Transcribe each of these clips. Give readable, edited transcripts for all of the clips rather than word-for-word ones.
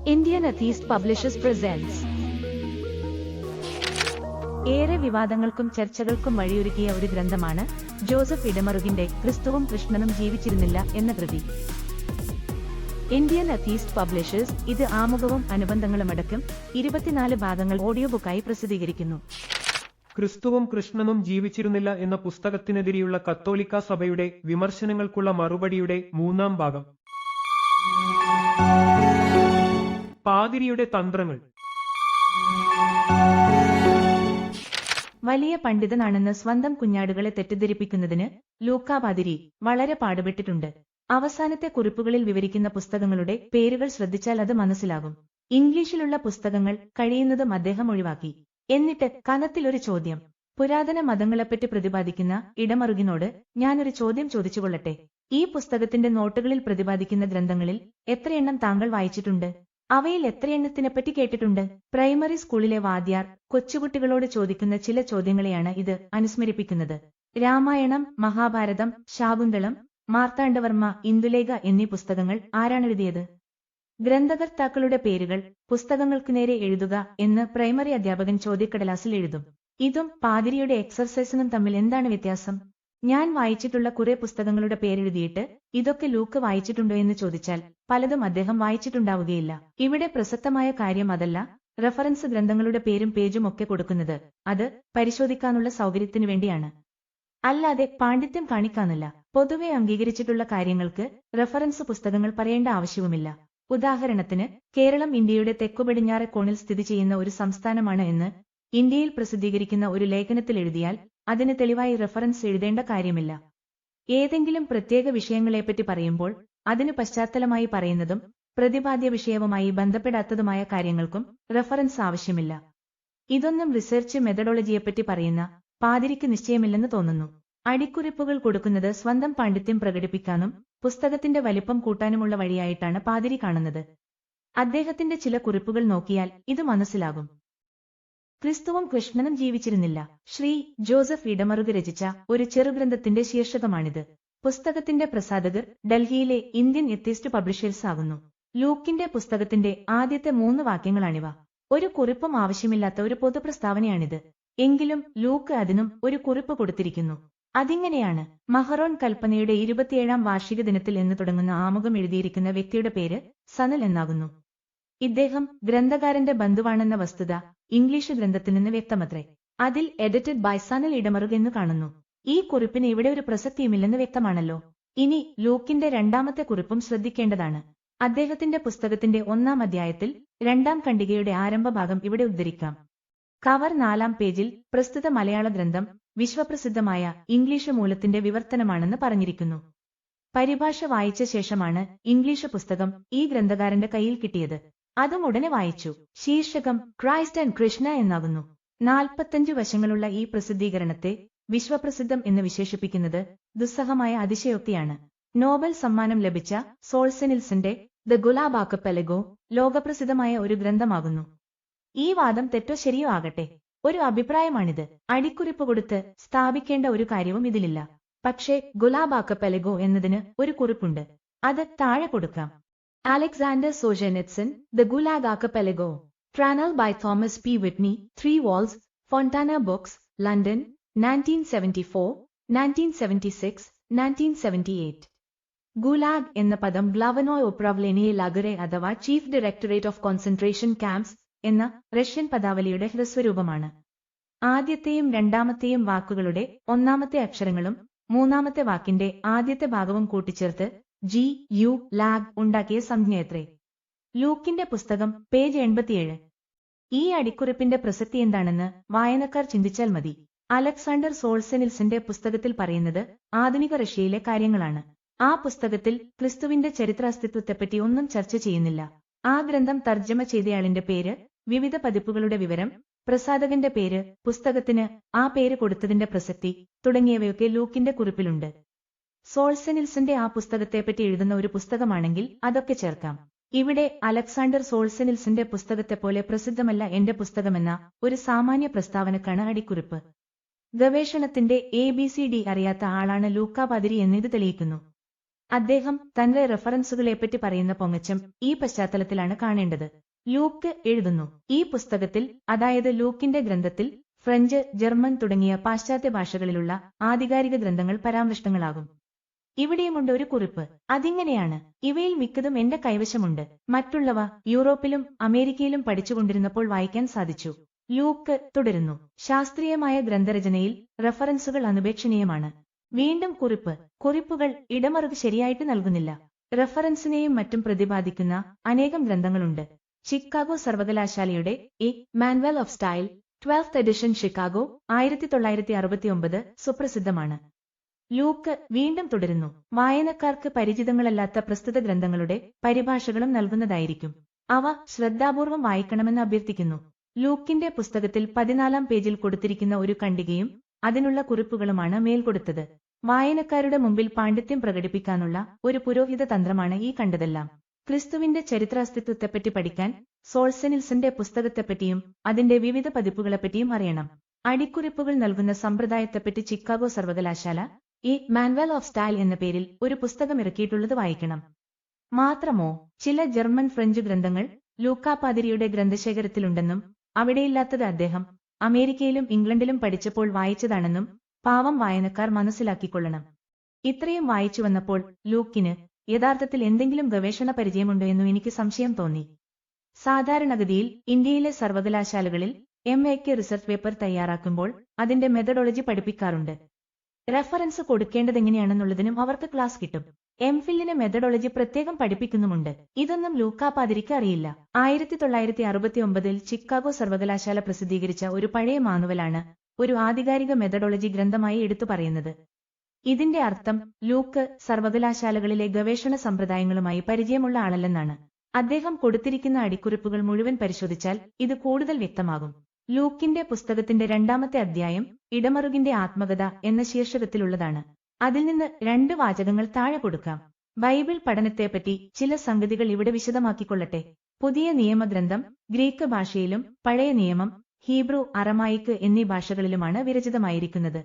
Indian Atheist Publishers presents. ഏറെ വിവാദങ്ങൾക്കും ചർച്ചകൾക്കും വഴിയൊരുക്കിയ ഒരു ഗ്രന്ഥമാണ് ജോസഫ് ഇടമറുകിന്റെ ക്രിസ്തുവും കൃഷ്ണനും ജീവിച്ചിരുന്നില്ല എന്ന കൃതി. ഇന്ത്യൻ അഥീസ്റ്റ് പബ്ലിഷേഴ്സ് ഇത് ആമുഖവും അനുബന്ധങ്ങളുമടക്കം 24 ഭാഗങ്ങൾ ഓഡിയോ ബുക്കായി പ്രസിദ്ധീകരിക്കുന്നു. ക്രിസ്തുവും കൃഷ്ണനും ജീവിച്ചിരുന്നില്ല എന്ന പുസ്തകത്തിനെതിരെയുള്ള കത്തോലിക്കാ സഭയുടെ വിമർശനങ്ങൾക്കുള്ള മറുപടിയുടെ 3-ാം ഭാഗം. പാതിരിയുടെ തന്ത്രങ്ങൾ. വലിയ പണ്ഡിതനാണെന്ന് സ്വന്തം കുഞ്ഞാടുകളെ തെറ്റിദ്ധരിപ്പിക്കുന്നതിന് ലൂക്കാ പാതിരി വളരെ പാടുപെട്ടിട്ടുണ്ട്. അവസാനത്തെ കുറിപ്പുകളിൽ വിവരിക്കുന്ന പുസ്തകങ്ങളുടെ പേരുകൾ ശ്രദ്ധിച്ചാൽ അത് മനസ്സിലാകും. ഇംഗ്ലീഷിലുള്ള പുസ്തകങ്ങൾ കഴിയുന്നതും അദ്ദേഹം ഒഴിവാക്കി. എന്നിട്ട് കനത്തിലൊരു ചോദ്യം. പുരാതന മതങ്ങളെപ്പറ്റി പ്രതിപാദിക്കുന്ന ഇടമറുകിനോട് ഞാനൊരു ചോദ്യം ചോദിച്ചുകൊള്ളട്ടെ. ഈ പുസ്തകത്തിന്റെ നോട്ടുകളിൽ പ്രതിപാദിക്കുന്ന ഗ്രന്ഥങ്ങളിൽ എത്രയെണ്ണം താങ്കൾ വായിച്ചിട്ടുണ്ട്? അവയിൽ എത്രയെണ്ണത്തിനെപ്പറ്റി കേട്ടിട്ടുണ്ട്? പ്രൈമറി സ്കൂളിലെ വാദ്യാർ കൊച്ചുകുട്ടികളോട് ചോദിക്കുന്ന ചില ചോദ്യങ്ങളെയാണ് ഇത് അനുസ്മരിപ്പിക്കുന്നത്. രാമായണം, മഹാഭാരതം, ശാകുന്തളം, മാർത്താണ്ഡവർമ്മ, ഇന്ദുലേഖ എന്നീ പുസ്തകങ്ങൾ ആരാണെഴുതിയത്? ഗ്രന്ഥകർത്താക്കളുടെ പേരുകൾ പുസ്തകങ്ങൾക്ക് നേരെ എഴുതുക എന്ന് പ്രൈമറി അധ്യാപകൻ ചോദ്യക്കടലാസിൽ എഴുതും. ഇതും പാതിരിയുടെ എക്സർസൈസിനും തമ്മിൽ എന്താണ് വ്യത്യാസം? ഞാൻ വായിച്ചിട്ടുള്ള കുറെ പുസ്തകങ്ങളുടെ പേരെഴുതിയിട്ട് ഇതൊക്കെ ലൂക്ക് വായിച്ചിട്ടുണ്ടോ എന്ന് ചോദിച്ചാൽ പലതും അദ്ദേഹം വായിച്ചിട്ടുണ്ടാവുകയില്ല. ഇവിടെ പ്രസക്തമായ കാര്യം അതല്ല, റഫറൻസ് ഗ്രന്ഥങ്ങളുടെ പേരും പേജും ഒക്കെ കൊടുക്കുന്നത് അത് പരിശോധിക്കാനുള്ള സൗകര്യത്തിനു വേണ്ടിയാണ്, അല്ലാതെ പാണ്ഡിത്യം കാണിക്കാനല്ല. പൊതുവെ അംഗീകരിച്ചിട്ടുള്ള കാര്യങ്ങൾക്ക് റഫറൻസ് പുസ്തകങ്ങൾ പറയേണ്ട ആവശ്യവുമില്ല. ഉദാഹരണത്തിന്, കേരളം ഇന്ത്യയുടെ തെക്കുപടിഞ്ഞാറെ കോണിൽ സ്ഥിതി ചെയ്യുന്ന ഒരു സംസ്ഥാനമാണ് എന്ന് ഇന്ത്യയിൽ പ്രസിദ്ധീകരിക്കുന്ന ഒരു ലേഖനത്തിൽ എഴുതിയാൽ അതിന് തെളിവായി റഫറൻസ് എഴുതേണ്ട കാര്യമില്ല. ഏതെങ്കിലും പ്രത്യേക വിഷയങ്ങളെപ്പറ്റി പറയുമ്പോൾ അതിന് പശ്ചാത്തലമായി പറയുന്നതും പ്രതിപാദ്യ വിഷയവുമായി ബന്ധപ്പെടാത്തതുമായ കാര്യങ്ങൾക്കും റഫറൻസ് ആവശ്യമില്ല. ഇതൊന്നും റിസർച്ച് മെത്തഡോളജിയെപ്പറ്റി പറയുന്ന പാതിരിക്ക് നിശ്ചയമില്ലെന്ന് തോന്നുന്നു. അടിക്കുറിപ്പുകൾ കൊടുക്കുന്നത് സ്വന്തം പാണ്ഡിത്യം പ്രകടിപ്പിക്കാനും പുസ്തകത്തിന്റെ വലിപ്പം കൂട്ടാനുമുള്ള വഴിയായിട്ടാണ് പാതിരി കാണുന്നത്. അദ്ദേഹത്തിന്റെ ചില കുറിപ്പുകൾ നോക്കിയാൽ ഇത് മനസ്സിലാകും. ക്രിസ്തുവും കൃഷ്ണനും ജീവിച്ചിരുന്നില്ല. ശ്രീ ജോസഫ് ഇടമറുക് രചിച്ച ഒരു ചെറുഗ്രന്ഥത്തിന്റെ ശീർഷകമാണിത്. പുസ്തകത്തിന്റെ പ്രസാധകർ ഡൽഹിയിലെ ഇന്ത്യൻ എത്തീസ്റ്റ് പബ്ലിഷേഴ്സ് ആകുന്നു. ലൂക്കിന്റെ പുസ്തകത്തിന്റെ ആദ്യത്തെ 3 വാക്യങ്ങളാണിവ. ഒരു കുറിപ്പും ആവശ്യമില്ലാത്ത ഒരു പൊതുപ്രസ്താവനയാണിത്. എങ്കിലും ലൂക്ക് അതിനും ഒരു കുറിപ്പ് കൊടുത്തിരിക്കുന്നു. അതിങ്ങനെയാണ്: മഹറോൻ കൽപ്പനയുടെ 27-ാം വാർഷിക ദിനത്തിൽ എന്ന് തുടങ്ങുന്ന ആമുഖം എഴുതിയിരിക്കുന്ന വ്യക്തിയുടെ പേര് സനൽ എന്നാകുന്നു. ഇദ്ദേഹം ഗ്രന്ഥകാരന്റെ ബന്ധുവാണെന്ന വസ്തുത ഇംഗ്ലീഷ് ഗ്രന്ഥത്തിൽ നിന്ന് വ്യക്തമത്രേ. അതിൽ എഡിറ്റഡ് ബൈ സനൽ ഇടമറുക് എന്ന് കാണുന്നു. ഈ കുറിപ്പിന് ഇവിടെ ഒരു പ്രസക്തിയുമില്ലെന്ന് വ്യക്തമാണല്ലോ. ഇനി ലൂക്കിന്റെ 2ാമത്തെ കുറിപ്പും ശ്രദ്ധിക്കേണ്ടതാണ്. അദ്ദേഹത്തിന്റെ പുസ്തകത്തിന്റെ 1-ാം അധ്യായത്തിൽ 2-ാം ഖണ്ഡികയുടെ ആരംഭഭാഗം ഇവിടെ ഉദ്ധരിക്കാം. കവർ 4-ാം പേജിൽ പ്രസ്തുത മലയാള ഗ്രന്ഥം വിശ്വപ്രസിദ്ധമായ ഇംഗ്ലീഷ് മൂലത്തിന്റെ വിവർത്തനമാണെന്ന് പറഞ്ഞിരിക്കുന്നു. പരിഭാഷ വായിച്ച ശേഷമാണ് ഇംഗ്ലീഷ് പുസ്തകം ഈ ഗ്രന്ഥകാരന്റെ കയ്യിൽ കിട്ടിയത്. അതും ഉടനെ വായിച്ചു. ശീർഷകം ക്രൈസ്റ്റ് ആൻഡ് കൃഷ്ണ എന്നാകുന്നു. 45 വശങ്ങളുള്ള ഈ പ്രസിദ്ധീകരണത്തെ വിശ്വപ്രസിദ്ധം എന്ന് വിശേഷിപ്പിക്കുന്നത് ദുസ്സഹമായ അതിശയോക്തിയാണ്. നോബൽ സമ്മാനം ലഭിച്ച സോൾസെനിൽസിന്റെ ദ ഗുലാബ് ആർക്കിപ്പെലഗോ ലോകപ്രസിദ്ധമായ ഒരു ഗ്രന്ഥമാകുന്നു. ഈ വാദം തെറ്റോ ശരിയോ ആകട്ടെ, ഒരു അഭിപ്രായമാണിത്. അടിക്കുറിപ്പ് കൊടുത്ത് സ്ഥാപിക്കേണ്ട ഒരു കാര്യവും ഇതിലില്ല. പക്ഷേ ഗുലാബ് ആർക്കിപ്പെലഗോ എന്നതിന് ഒരു കുറിപ്പുണ്ട്. അത് താഴെ കൊടുക്കാം. Alexander Solzhenitsyn, The Gulag Archipelago. Tranal by Thomas P. Whitney, 3 Walls, Fontana Books, London, 1974, 1976, 1978. Gulag എന്ന പദം ഗ്ലാവനോയ് ഒപ്രാവ്ലേനിയെ ലാഗറെ അഥവാ chief directorate of concentration camps എന്ന റഷ്യൻ പദാവലിയുടെ ഹ്രസ്വരൂപമാണ്. ആദ്യത്തെയും 2ാമത്തെയും വാക്കുകളുടെ 1ാമത്തെ അക്ഷരങ്ങളും 3ാമത്തെ വാക്കിന്റെ ആദ്യത്തെ ഭാഗവും കൂട്ടിച്ചേർത്ത് GU ലാഗ് ഉണ്ടാക്കിയ സംജ്ഞയത്രേ. ലൂക്കിന്റെ പുസ്തകം പേജ് 87. ഈ അടിക്കുറിപ്പിന്റെ പ്രസക്തി എന്താണെന്ന് വായനക്കാർ ചിന്തിച്ചാൽ മതി. അലക്സാണ്ടർ സോൾസെനിൽസിന്റെ പുസ്തകത്തിൽ പറയുന്നത് ആധുനിക റഷ്യയിലെ കാര്യങ്ങളാണ്. ആ പുസ്തകത്തിൽ ക്രിസ്തുവിന്റെ ചരിത്രാസ്തിത്വത്തെപ്പറ്റി ഒന്നും ചർച്ച ചെയ്യുന്നില്ല. ആ ഗ്രന്ഥം തർജ്ജമ ചെയ്തയാളിന്റെ പേര്, വിവിധ പതിപ്പുകളുടെ വിവരം, പ്രസാധകന്റെ പേര്, പുസ്തകത്തിന് ആ പേര് കൊടുത്തതിന്റെ പ്രസക്തി തുടങ്ങിയവയൊക്കെ ലൂക്കിന്റെ കുറിപ്പിലുണ്ട്. സോൾസെനിൽസിന്റെ ആ പുസ്തകത്തെപ്പറ്റി എഴുതുന്ന ഒരു പുസ്തകമാണെങ്കിൽ അതൊക്കെ ചേർക്കാം. ഇവിടെ അലക്സാണ്ടർ സോൾസെനിൽസിന്റെ പുസ്തകത്തെപ്പോലെ പ്രസിദ്ധമല്ല എന്റെ പുസ്തകമെന്ന ഒരു സാമാന്യ പ്രസ്താവനക്കാണ് അടിക്കുറിപ്പ്. ഗവേഷണത്തിന്റെ ABCD അറിയാത്ത ആളാണ് ലൂക്കാ പാതിരി എന്നിത് തെളിയിക്കുന്നു. അദ്ദേഹം തന്റെ റെഫറൻസുകളെപ്പറ്റി പറയുന്ന പൊങ്ങച്ചം ഈ പശ്ചാത്തലത്തിലാണ് കാണേണ്ടത്. ലൂക്ക് എഴുതുന്നു, ഈ പുസ്തകത്തിൽ, അതായത് ലൂക്കിന്റെ ഗ്രന്ഥത്തിൽ, ഫ്രഞ്ച്, ജർമ്മൻ തുടങ്ങിയ പാശ്ചാത്യ ഭാഷകളിലുള്ള ആധികാരിക ഗ്രന്ഥങ്ങൾ പരാമൃഷ്ടങ്ങളാകും. ഇവിടെയുമുണ്ട് ഒരു കുറിപ്പ്. അതിങ്ങനെയാണ്: ഇവയിൽ മിക്കതും എന്റെ കൈവശമുണ്ട്. മറ്റുള്ളവ യൂറോപ്പിലും അമേരിക്കയിലും പഠിച്ചുകൊണ്ടിരുന്നപ്പോൾ വായിക്കാൻ സാധിച്ചു. ലൂക്ക് തുടരുന്നു, ശാസ്ത്രീയമായ ഗ്രന്ഥരചനയിൽ റഫറൻസുകൾ അനുപേക്ഷണീയമാണ്. വീണ്ടും കുറിപ്പ്. കുറിപ്പുകൾ ഇടമറുക് ശരിയായിട്ട് നൽകുന്നില്ല. റഫറൻസിനെയും മറ്റും പ്രതിപാദിക്കുന്ന അനേകം ഗ്രന്ഥങ്ങളുണ്ട്. ചിക്കാഗോ സർവകലാശാലയുടെ a manual of style 12th edition Chicago 1969 സുപ്രസിദ്ധമാണ്. ലൂക്ക് വീണ്ടും തുടരുന്നു, വായനക്കാർക്ക് പരിചിതങ്ങളല്ലാത്ത പ്രസ്തുത ഗ്രന്ഥങ്ങളുടെ പരിഭാഷകളും നൽകുന്നതായിരിക്കും. അവ ശ്രദ്ധാപൂർവം വായിക്കണമെന്ന് അഭ്യർത്ഥിക്കുന്നു. ലൂക്കിന്റെ പുസ്തകത്തിൽ 14-ാം പേജിൽ കൊടുത്തിരിക്കുന്ന ഒരു ഖണ്ഡികയും അതിനുള്ള കുറിപ്പുകളുമാണ് മേൽ കൊടുത്തത്. വായനക്കാരുടെ മുമ്പിൽ പാണ്ഡിത്യം പ്രകടിപ്പിക്കാനുള്ള ഒരു പുരോഹിത തന്ത്രമാണ് ഈ കണ്ടതെല്ലാം. ക്രിസ്തുവിന്റെ ചരിത്രാസ്തിത്വത്തെപ്പറ്റി പഠിക്കാൻ സോൾസെനിൽസന്റെ പുസ്തകത്തെപ്പറ്റിയും അതിന്റെ വിവിധ പതിപ്പുകളെപ്പറ്റിയും അറിയണം. അടിക്കുറിപ്പുകൾ നൽകുന്ന സമ്പ്രദായത്തെപ്പറ്റി ചിക്കാഗോ സർവകലാശാല ഈ മാനുവൽ ഓഫ് സ്റ്റൈൽ എന്ന പേരിൽ ഒരു പുസ്തകം ഇറക്കിയിട്ടുള്ളത് വായിക്കണം. മാത്രമോ, ചില ജർമ്മൻ ഫ്രഞ്ച് ഗ്രന്ഥങ്ങൾ ലൂക്കാപാതിരിയുടെ ഗ്രന്ഥശേഖരത്തിലുണ്ടെന്നും അവിടെയില്ലാത്തത് അദ്ദേഹം അമേരിക്കയിലും ഇംഗ്ലണ്ടിലും പഠിച്ചപ്പോൾ വായിച്ചതാണെന്നും പാവം വായനക്കാർ മനസ്സിലാക്കിക്കൊള്ളണം. ഇത്രയും വായിച്ചു വന്നപ്പോൾ ലൂക്കിന് യഥാർത്ഥത്തിൽ എന്തെങ്കിലും ഗവേഷണ പരിചയമുണ്ടോ എന്നു എനിക്ക് സംശയം തോന്നി. സാധാരണഗതിയിൽ ഇന്ത്യയിലെ സർവകലാശാലകളിൽ MA-ക്ക് റിസർച്ച് പേപ്പർ തയ്യാറാക്കുമ്പോൾ അതിന്റെ മെത്തഡോളജി പഠിപ്പിക്കാറുണ്ട്. റെഫറൻസ് കൊടുക്കേണ്ടതെങ്ങനെയാണെന്നുള്ളതിനും അവർക്ക് ക്ലാസ് കിട്ടും. MPhilന് മെത്തഡോളജി പ്രത്യേകം പഠിപ്പിക്കുന്നുമുണ്ട്. ഇതൊന്നും ലൂക്കാപാതിരിക്ക് അറിയില്ല. 1969-ൽ ചിക്കാഗോ സർവകലാശാല പ്രസിദ്ധീകരിച്ച ഒരു പഴയ മാനുവലാണ് ഒരു ആധികാരിക മെത്തഡോളജി ഗ്രന്ഥമായി എടുത്തു പറയുന്നത്. ഇതിന്റെ അർത്ഥം ലൂക്ക് സർവകലാശാലകളിലെ ഗവേഷണ സമ്പ്രദായങ്ങളുമായി പരിചയമുള്ള ആളല്ലെന്നാണ്. അദ്ദേഹം കൊടുത്തിരിക്കുന്ന അടിക്കുറിപ്പുകൾ മുഴുവൻ പരിശോധിച്ചാൽ ഇത് കൂടുതൽ വ്യക്തമാകും. ലൂക്കിന്റെ പുസ്തകത്തിന്റെ 2-ാമത്തെ അധ്യായം ഇടമറുകിന്റെ ആത്മകഥ എന്ന ശീർഷകത്തിലുള്ളതാണ്. അതിൽ നിന്ന് 2 വാചകങ്ങൾ താഴെ കൊടുക്കാം. ബൈബിൾ പഠനത്തെപ്പറ്റി ചില സംഗതികൾ ഇവിടെ വിശദമാക്കിക്കൊള്ളട്ടെ. പുതിയ നിയമഗ്രന്ഥം ഗ്രീക്ക് ഭാഷയിലും പഴയ നിയമം ഹീബ്രു, അറമായിക്ക് എന്നീ ഭാഷകളിലുമാണ് വിരചിതമായിരിക്കുന്നത്.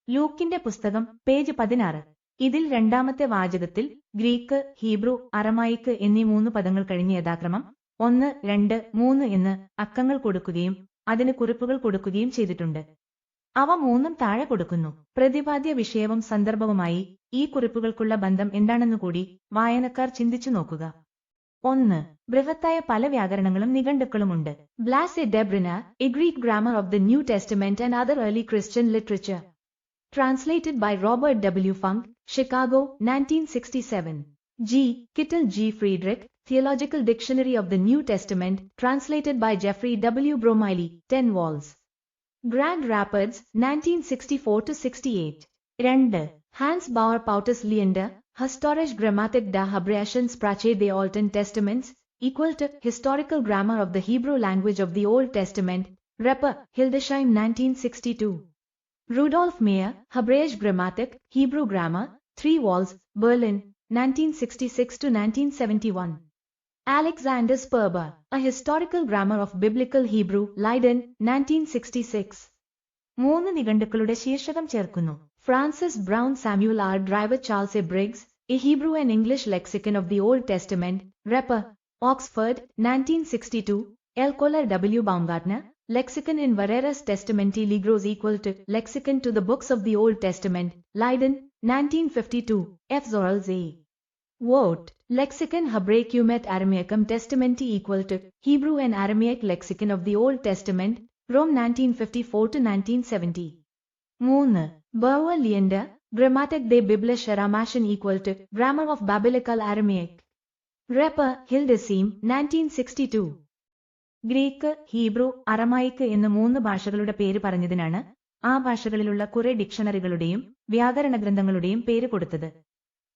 ലൂക്കിന്റെ പുസ്തകം പേജ് 16. ഇതിൽ 2-ാമത്തെ വാചകത്തിൽ ഗ്രീക്ക്, ഹീബ്രു, അറമായിക്ക് എന്നീ 3 പദങ്ങൾ കഴിഞ്ഞ് യഥാക്രമം 1, 2, 3 എന്ന് അക്കങ്ങൾ കൊടുക്കുകയും അതിന് കുറിപ്പുകൾ കൊടുക്കുകയും ചെയ്തിട്ടുണ്ട്. അവ 3ഉം താഴെ കൊടുക്കുന്നു. പ്രതിപാദ്യ വിഷയവും സന്ദർഭവുമായി ഈ കുറിപ്പുകൾക്കുള്ള ബന്ധം എന്താണെന്നുകൂടി വായനക്കാർ ചിന്തിച്ചു നോക്കുക. 1. ബൃഹത്തായ പല വ്യാകരണങ്ങളും നിഘണ്ടുക്കളുമുണ്ട്. Blass A Debrunner, a Greek grammar of the New Testament and other early Christian literature. Translated by Robert W. Funk, Chicago, 1967. G. Kittel G. Friedrich, Theological Dictionary of the New Testament, translated by Jeffrey W. Bromiley, 10 vols. Grand Rapids, 1964-68. 2. Hans Bauer Pautus Leander, Historische Grammatik der Hebräischen Sprache des Alten Testaments, equal to Historical Grammar of the Hebrew Language of the Old Testament, Reppe, Hildesheim, 1962. Rudolf Meyer, Hebräisch Grammatik, Hebrew Grammar, 3 vols, Berlin, 1966-1971. Alexander Sperber, A Historical Grammar of Biblical Hebrew, Leiden, 1966. 3 നിഘണ്ടുക്കളുടെ ശീർഷകം ചേർക്കുന്നു. Francis Brown, Samuel R Driver, Charles A Briggs, a Hebrew and English lexicon of the Old Testament, റെപ്പർ, Oxford, 1962. L Koehler W. Baumgartner, Lexicon in Varera's Testamenti Ligros equal to Lexicon to the Books of the Old Testament, Leiden, 1952. F. Zorals A. Vogt, Lexicon Hebraicum et Aramaicum Testamenti equal to Hebrew and Aramaic Lexicon of the Old Testament, Rome, 1954-1970. 3. Bauer Leander, Grammatik des Biblische Ramation equal to Grammar of Biblical Aramaic. Reppe, Hildesheim, 1962. Greek, Hebrew, Aramaic എന്ന 3 ഭാഷകളുടെ പേര് പറഞ്ഞതിനാണ് ആ ഭാഷകളിലുള്ള കുറെ ഡിക്ഷണറികളുടെയും വ്യാകരണ ഗ്രന്ഥങ്ങളുടെയും പേര് കൊടുത്തത്.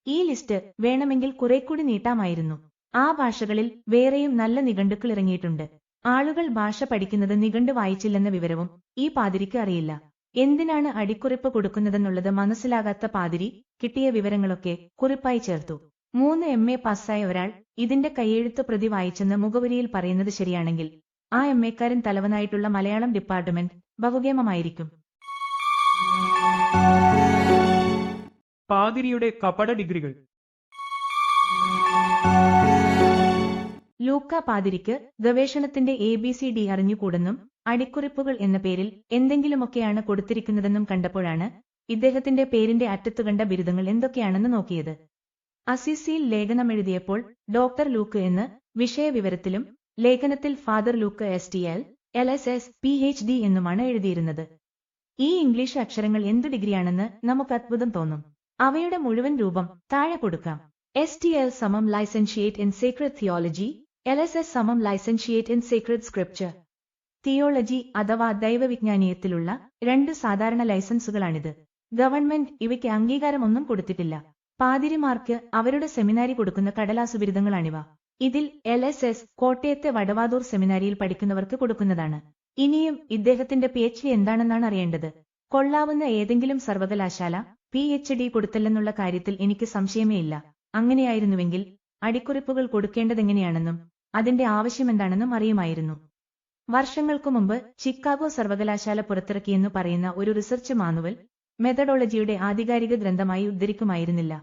ഈ ലിസ്റ്റ് വേണമെങ്കിൽ കുറേക്കൂടി നീട്ടാമായിരുന്നു. ആ ഭാഷകളിൽ വേറെയും നല്ല നിഘണ്ടുക്കൾ ഇറങ്ങിയിട്ടുണ്ട്. ആളുകൾ ഭാഷ പഠിക്കുന്നത് നിഘണ്ടു വായിച്ചില്ലെന്ന വിവരവും ഈ പാതിരിക്ക് അറിയില്ല. എന്തിനാണ് അടിക്കുറിപ്പ് കൊടുക്കുന്നതെന്നുള്ളത് മനസ്സിലാകാത്ത പാതിരി കിട്ടിയ വിവരങ്ങളൊക്കെ കുറിപ്പായി ചേർത്തു. 3 MA പാസ്സായ ഒരാൾ ഇതിന്റെ കൈയെഴുത്ത് പ്രതി വായിച്ചെന്ന് മുഖവരിയിൽ പറയുന്നത് ശരിയാണെങ്കിൽ ആ MA-ക്കാരൻ തലവനായിട്ടുള്ള മലയാളം ഡിപ്പാർട്ട്മെന്റ് ബഹുകേമമായിരിക്കും. പാതിരിയുടെ കപട ഡിഗ്രികൾ. ലൂക്ക പാതിരിക്ക് ഗവേഷണത്തിന്റെ ABCD അറിഞ്ഞുകൂടെന്നും അടിക്കുറിപ്പുകൾ എന്ന പേരിൽ എന്തെങ്കിലുമൊക്കെയാണ് കൊടുത്തിരിക്കുന്നതെന്നും കണ്ടപ്പോഴാണ് ഇദ്ദേഹത്തിന്റെ പേരിന്റെ അറ്റത്തു കണ്ട ബിരുദങ്ങൾ എന്തൊക്കെയാണെന്ന് നോക്കിയത്. അസിസിയിൽ ലേഖനമെഴുതിയപ്പോൾ ഡോക്ടർ ലൂക്ക് എന്ന് വിഷയവിവരത്തിലും ലേഖനത്തിൽ father Luke STL LSS PhD എന്നുമാണ് എഴുതിയിരുന്നത്. ഈ ഇംഗ്ലീഷ് അക്ഷരങ്ങൾ എന്തു ഡിഗ്രിയാണെന്ന് നമുക്ക് അത്ഭുതം തോന്നും. അവയുടെ മുഴുവൻ രൂപം താഴെ കൊടുക്കാം. STL സമം licentiate in Sacred theology, LSS സമം licentiate in Sacred scripture. Theology അഥവാ ദൈവവിജ്ഞാനീയത്തിലുള്ള 2 സാധാരണ ലൈസൻസുകളാണിത്. ഗവൺമെന്റ് ഇവയ്ക്ക് അംഗീകാരമൊന്നും കൊടുത്തിട്ടില്ല. പാതിരിമാർക്ക് അവരുടെ സെമിനാരി കൊടുക്കുന്ന കടലാസു ബിരുദങ്ങളാണിവ. ഇതിൽ LSS കോട്ടയത്തെ വടവാതൂർ സെമിനാരിയിൽ പഠിക്കുന്നവർക്ക് കൊടുക്കുന്നതാണ്. ഇനിയും ഇദ്ദേഹത്തിന്റെ PhD എന്താണെന്നാണ് അറിയേണ്ടത്. കൊള്ളാവുന്ന ഏതെങ്കിലും സർവകലാശാല PhD കൊടുത്തല്ലെന്നുള്ള കാര്യത്തിൽ എനിക്ക് സംശയമേ ഇല്ല. അങ്ങനെയായിരുന്നുവെങ്കിൽ അടിക്കുറിപ്പുകൾ കൊടുക്കേണ്ടതെങ്ങനെയാണെന്നും അതിന്റെ ആവശ്യമെന്താണെന്നും അറിയുമായിരുന്നു. വർഷങ്ങൾക്കു മുമ്പ് ചിക്കാഗോ സർവകലാശാല പുറത്തിറക്കിയെന്നു പറയുന്ന ഒരു റിസർച്ച് മാനുവൽ മെത്തഡോളജിയുടെ ആധികാരിക ഗ്രന്ഥമായി ഉദ്ധരിക്കുമായിരുന്നില്ല.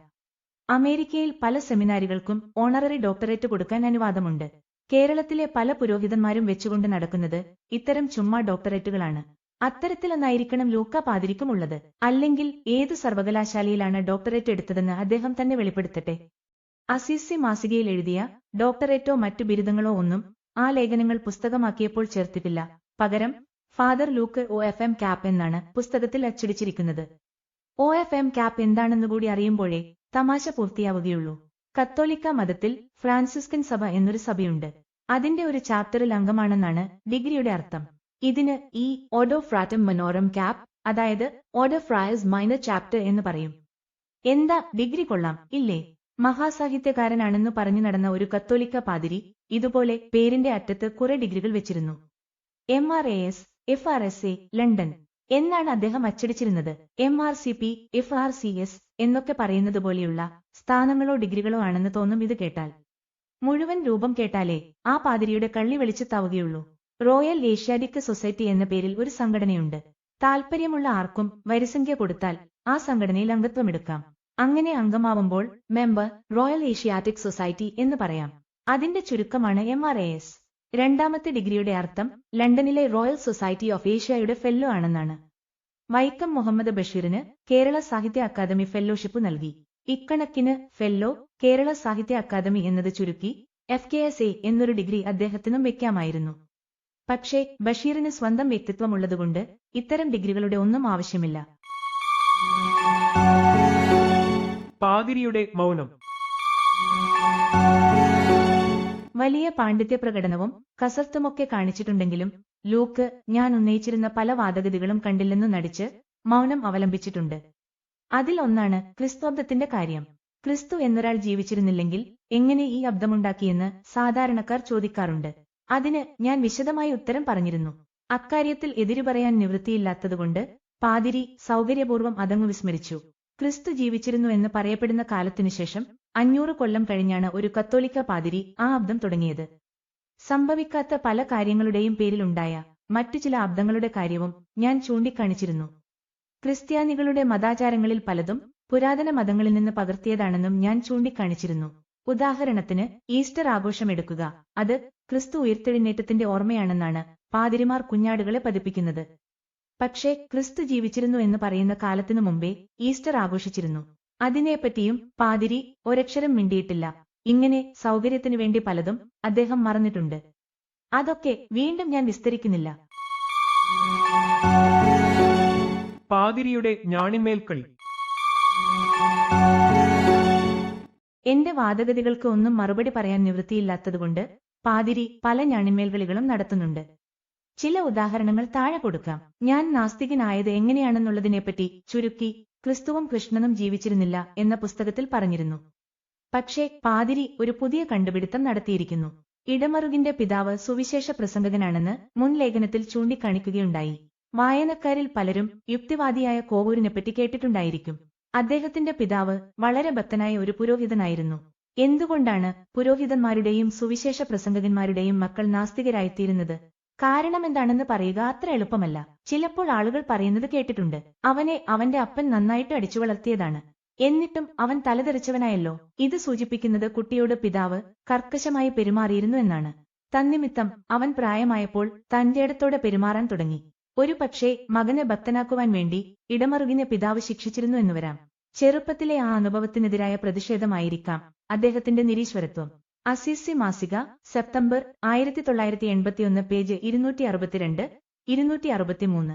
അമേരിക്കയിൽ പല സെമിനാരികൾക്കും ഓണററി ഡോക്ടറേറ്റ് കൊടുക്കാൻ അനുവാദമുണ്ട്. കേരളത്തിലെ പല പുരോഹിതന്മാരും വെച്ചുകൊണ്ട് നടക്കുന്നത് ഇത്തരം ചുമ്മാ ഡോക്ടറേറ്റുകളാണ്. അത്തരത്തിലൊന്നായിരിക്കണം ലൂക്ക പാതിരിക്കുമുള്ളത്. അല്ലെങ്കിൽ ഏതു സർവകലാശാലയിലാണ് ഡോക്ടറേറ്റ് എടുത്തതെന്ന് അദ്ദേഹം തന്നെ വെളിപ്പെടുത്തട്ടെ. അസിസി മാസികയിൽ എഴുതിയ ഡോക്ടറേറ്റോ മറ്റു ബിരുദങ്ങളോ ഒന്നും ആ ലേഖനങ്ങൾ പുസ്തകമാക്കിയപ്പോൾ ചേർത്തിട്ടില്ല. പകരം ഫാദർ ലൂക്ക് OFM ക്യാപ്പ് എന്നാണ് പുസ്തകത്തിൽ അച്ചടിച്ചിരിക്കുന്നത്. OFM ക്യാപ്പ് എന്താണെന്നുകൂടി അറിയുമ്പോഴേ തമാശ പൂർത്തിയാവുകയുള്ളൂ. കത്തോലിക്ക മതത്തിൽ ഫ്രാൻസിസ്കൻ സഭ എന്നൊരു സഭയുണ്ട്. അതിന്റെ ഒരു ചാപ്റ്ററിൽ അംഗമാണെന്നാണ് ഡിഗ്രിയുടെ അർത്ഥം. ഇതിന് ഈ ഓർഡർ ഫ്രാറ്റം മനോറം ക്യാപ്പ്, അതായത് ഓർഡർ ഫ്രയസ് മൈനർ ചാപ്റ്റർ എന്ന് പറയും. എന്താ ഡിഗ്രി കൊള്ളാം ഇല്ലേ? മഹാസാഹിത്യകാരനാണെന്ന് പറഞ്ഞു നടന്ന ഒരു കത്തോലിക്ക പാതിരി ഇതുപോലെ പേരിന്റെ അറ്റത്ത് കുറെ ഡിഗ്രികൾ വെച്ചിരുന്നു. MRAS FRSA ലണ്ടൻ എന്നാണ് അദ്ദേഹം അച്ചടിച്ചിരുന്നത്. MRCP FRCS എന്നൊക്കെ പറയുന്നത് പോലെയുള്ള സ്ഥാനങ്ങളോ ഡിഗ്രികളോ ആണെന്ന് തോന്നും ഇത് കേട്ടാൽ. മുഴുവൻ രൂപം കേട്ടാലേ ആ പാതിരിയുടെ കള്ളി വെളിച്ചത്താവുകയുള്ളൂ. റോയൽ ഏഷ്യാറ്റിക് സൊസൈറ്റി എന്ന പേരിൽ ഒരു സംഘടനയുണ്ട്. താൽപ്പര്യമുള്ള ആർക്കും വരിസംഖ്യ കൊടുത്താൽ ആ സംഘടനയിൽ അംഗത്വമെടുക്കാം. അങ്ങനെ അംഗമാവുമ്പോൾ മെമ്പർ റോയൽ ഏഷ്യാറ്റിക് സൊസൈറ്റി എന്ന് പറയാം. അതിന്റെ ചുരുക്കമാണ് MRAS. രണ്ടാമത്തെ ഡിഗ്രിയുടെ അർത്ഥം ലണ്ടനിലെ റോയൽ സൊസൈറ്റി ഓഫ് ഏഷ്യയുടെ ഫെല്ലോ ആണെന്നാണ്. വൈക്കം മുഹമ്മദ് ബഷീറിന് കേരള സാഹിത്യ അക്കാദമി ഫെല്ലോഷിപ്പ് നൽകി. ഇക്കണക്കിന് ഫെല്ലോ കേരള സാഹിത്യ അക്കാദമി എന്നത് ചുരുക്കി FKSA എന്നൊരു ഡിഗ്രി അദ്ദേഹത്തിനും വെക്കാമായിരുന്നു. പക്ഷേ ബഷീറിന് സ്വന്തം വ്യക്തിത്വമുള്ളതുകൊണ്ട് ഇത്തരം ഡിഗ്രികളുടെ ഒന്നും ആവശ്യമില്ല. പാതിരിയുടെ മൗനം. വലിയ പാണ്ഡിത്യ പ്രകടനവും കസർത്തുമൊക്കെ കാണിച്ചിട്ടുണ്ടെങ്കിലും ലൂക്ക് ഞാൻ ഉന്നയിച്ചിരുന്ന പല വാദഗതികളും കണ്ടില്ലെന്നു നടിച്ച് മൗനം അവലംബിച്ചിട്ടുണ്ട്. അതിൽ ഒന്നാണ് ക്രിസ്തോബ്ദത്തിന്റെ കാര്യം. ക്രിസ്തു എന്നൊരാൾ ജീവിച്ചിരുന്നില്ലെങ്കിൽ എങ്ങനെ ഈ അബ്ദമുണ്ടാക്കിയെന്ന് സാധാരണക്കാർ ചോദിക്കാറുണ്ട്. അതിന് ഞാൻ വിശദമായി ഉത്തരം പറഞ്ഞിരുന്നു. അക്കാര്യത്തിൽ എതിരു പറയാൻ നിവൃത്തിയില്ലാത്തതുകൊണ്ട് പാതിരി സൗകര്യപൂർവ്വം അതങ്ങു വിസ്മരിച്ചു. ക്രിസ്തു ജീവിച്ചിരുന്നു എന്ന് പറയപ്പെടുന്ന കാലത്തിനുശേഷം 500 കൊല്ലം കഴിഞ്ഞാണ് ഒരു കത്തോലിക്ക പാതിരി ആ അബ്ദം തുടങ്ങിയത്. സംഭവിക്കാത്ത പല കാര്യങ്ങളുടെയും പേരിലുണ്ടായ മറ്റു ചില അബ്ദങ്ങളുടെ കാര്യവും ഞാൻ ചൂണ്ടിക്കാണിച്ചിരുന്നു. ക്രിസ്ത്യാനികളുടെ മതാചാരങ്ങളിൽ പലതും പുരാതന മതങ്ങളിൽ നിന്ന് പകർത്തിയതാണെന്നും ഞാൻ ചൂണ്ടിക്കാണിച്ചിരുന്നു. ഉദാഹരണത്തിന് ഈസ്റ്റർ ആഘോഷമെടുക്കുക. അത് ക്രിസ്തു ഉയർത്തെഴുന്നേറ്റത്തിന്റെ ഓർമ്മയാണെന്നാണ് പാതിരിമാർ കുഞ്ഞാടുകളെ പതിപ്പിക്കുന്നത്. പക്ഷേ ക്രിസ്തു ജീവിച്ചിരുന്നു എന്ന് പറയുന്ന കാലത്തിനു മുമ്പേ ഈസ്റ്റർ ആഘോഷിച്ചിരുന്നു. അതിനെപ്പറ്റിയും പാതിരി ഒരക്ഷരം മിണ്ടിയിട്ടില്ല. ഇങ്ങനെ സൗകര്യത്തിനു വേണ്ടി പലതും അദ്ദേഹം മറന്നിട്ടുണ്ട്. അതൊക്കെ വീണ്ടും ഞാൻ വിസ്തരിക്കുന്നില്ല. പാതിരിയുടെ ഞാണിന്മേൽക്കളി. എന്റെ വാദഗതികൾക്ക് ഒന്നും മറുപടി പറയാൻ നിവൃത്തിയില്ലാത്തതുകൊണ്ട് പാതിരി പല ഞാണിന്മേൽകളികളും നടത്തുന്നുണ്ട്. ചില ഉദാഹരണങ്ങൾ താഴെ കൊടുക്കാം. ഞാൻ നാസ്തികനായത് എങ്ങനെയാണെന്നുള്ളതിനെപ്പറ്റി ചുരുക്കി ക്രിസ്തുവും കൃഷ്ണനും ജീവിച്ചിരുന്നില്ല എന്ന പുസ്തകത്തിൽ പറഞ്ഞിരുന്നു. പക്ഷേ പാതിരി ഒരു പുതിയ കണ്ടുപിടുത്തം നടത്തിയിരിക്കുന്നു. ഇടമറുകിന്റെ പിതാവ് സുവിശേഷ പ്രസംഗകനാണെന്ന് മുൻ ലേഖനത്തിൽ ചൂണ്ടിക്കാണിക്കുകയുണ്ടായി. വായനക്കാരിൽ പലരും യുക്തിവാദിയായ കോവൂരിനെപ്പറ്റി കേട്ടിട്ടുണ്ടായിരിക്കും. അദ്ദേഹത്തിന്റെ പിതാവ് വളരെ ഭക്തനായ ഒരു പുരോഹിതനായിരുന്നു. എന്തുകൊണ്ടാണ് പുരോഹിതന്മാരുടെയും സുവിശേഷ പ്രസംഗകന്മാരുടെയും മക്കൾ നാസ്തികരായിത്തീരുന്നത്? കാരണമെന്താണെന്ന് പറയുക അത്ര എളുപ്പമല്ല. ചിലപ്പോൾ ആളുകൾ പറയുന്നത് കേട്ടിട്ടുണ്ട്, അവനെ അവന്റെ അപ്പൻ നന്നായിട്ട് അടിച്ചു വളർത്തിയതാണ്. എന്നിട്ടും അവൻ തലതെറിച്ചവനായല്ലോ. ഇത് സൂചിപ്പിക്കുന്നത് കുട്ടിയോട് പിതാവ് കർക്കശമായി പെരുമാറിയിരുന്നു എന്നാണ്. തന്നിമിത്തം അവൻ പ്രായമായപ്പോൾ തന്റേടത്തോടെ പെരുമാറാൻ തുടങ്ങി. ഒരു പക്ഷേ മകനെ ഭക്തനാക്കുവാൻ വേണ്ടി ഇടമറുകിനെ പിതാവ് ശിക്ഷിച്ചിരുന്നു എന്നുവരാം. ചെറുപ്പത്തിലെ ആ അനുഭവത്തിനെതിരായ പ്രതിഷേധമായിരിക്കാം അദ്ദേഹത്തിന്റെ നിരീശ്വരത്വം. അസീസി മാസിക, സെപ്റ്റംബർ 1981, പേജ് 262, 263.